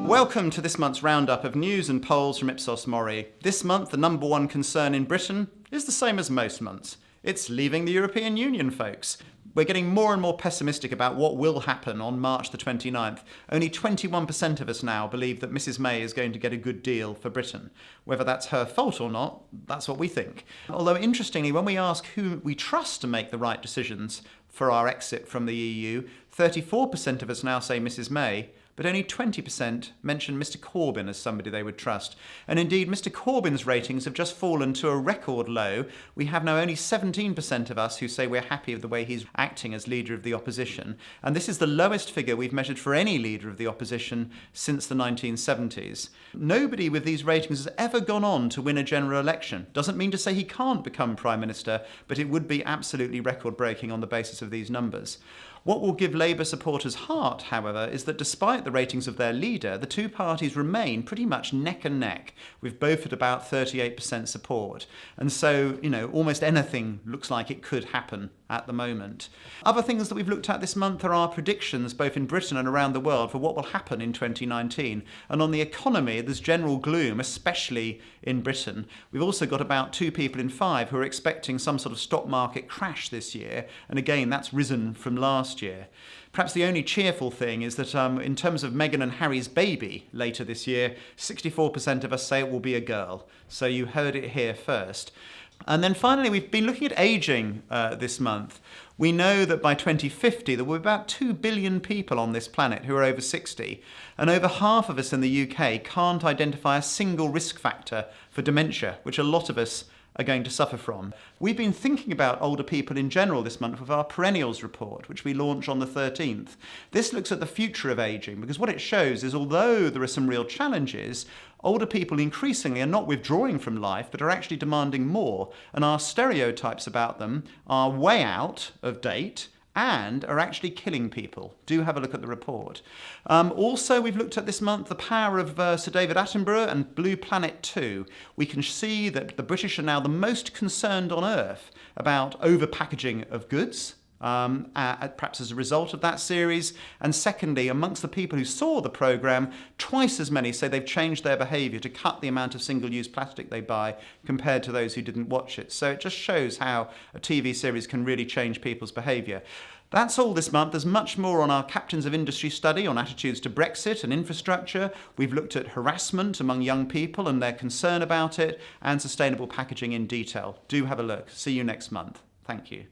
Welcome to this month's roundup of news and polls from Ipsos MORI. This month, the number one concern in Britain is the same as most months. It's leaving the European Union, folks. We're getting more and more pessimistic about what will happen on March the 29th. Only 21% of us now believe that Mrs May is going to get a good deal for Britain. Whether that's her fault or not, that's what we think. Although interestingly, when we ask who we trust to make the right decisions for our exit from the EU, 34% of us now say Mrs May, but only 20% mention Mr Corbyn as somebody they would trust. And indeed, Mr Corbyn's ratings have just fallen to a record low. We have now only 17% of us who say we're happy with the way he's acting as leader of the opposition. And this is the lowest figure we've measured for any leader of the opposition since the 1970s. Nobody with these ratings has ever gone on to win a general election. Doesn't mean to say he can't become Prime Minister, but it would be absolutely record-breaking on the basis of these numbers. What will give Labour supporters heart, however, is that despite the ratings of their leader, the two parties remain pretty much neck and neck, with both at about 38% support. And so, almost anything looks like it could happen at the moment. Other things that we've looked at this month are our predictions, both in Britain and around the world, for what will happen in 2019. And on the economy, there's general gloom, especially in Britain. We've also got about 2 people in 5 who are expecting some sort of stock market crash this year. And again, that's risen from last year. Perhaps the only cheerful thing is that in terms of Meghan and Harry's baby later this year, 64% of us say it will be a girl. So you heard it here first. And then finally, we've been looking at ageing this month. We know that by 2050, there will be about 2 billion people on this planet who are over 60. And over half of us in the UK can't identify a single risk factor for dementia, which a lot of us are going to suffer from. We've been thinking about older people in general this month with our perennials report, which we launch on the 13th. This looks at the future of ageing, because what it shows is although there are some real challenges, older people increasingly are not withdrawing from life, but are actually demanding more. And our stereotypes about them are way out of date and are actually killing people. Do have a look at the report. Also, we've looked at this month the power of Sir David Attenborough and Blue Planet 2. We can see that the British are now the most concerned on earth about over-packaging of goods, perhaps as a result of that series. And secondly, amongst the people who saw the programme, twice as many say they've changed their behaviour to cut the amount of single-use plastic they buy compared to those who didn't watch it. So it just shows how a TV series can really change people's behaviour. That's all this month. There's much more on our Captains of Industry study on attitudes to Brexit and infrastructure. We've looked at harassment among young people and their concern about it, and sustainable packaging in detail. Do have a look. See you next month. Thank you.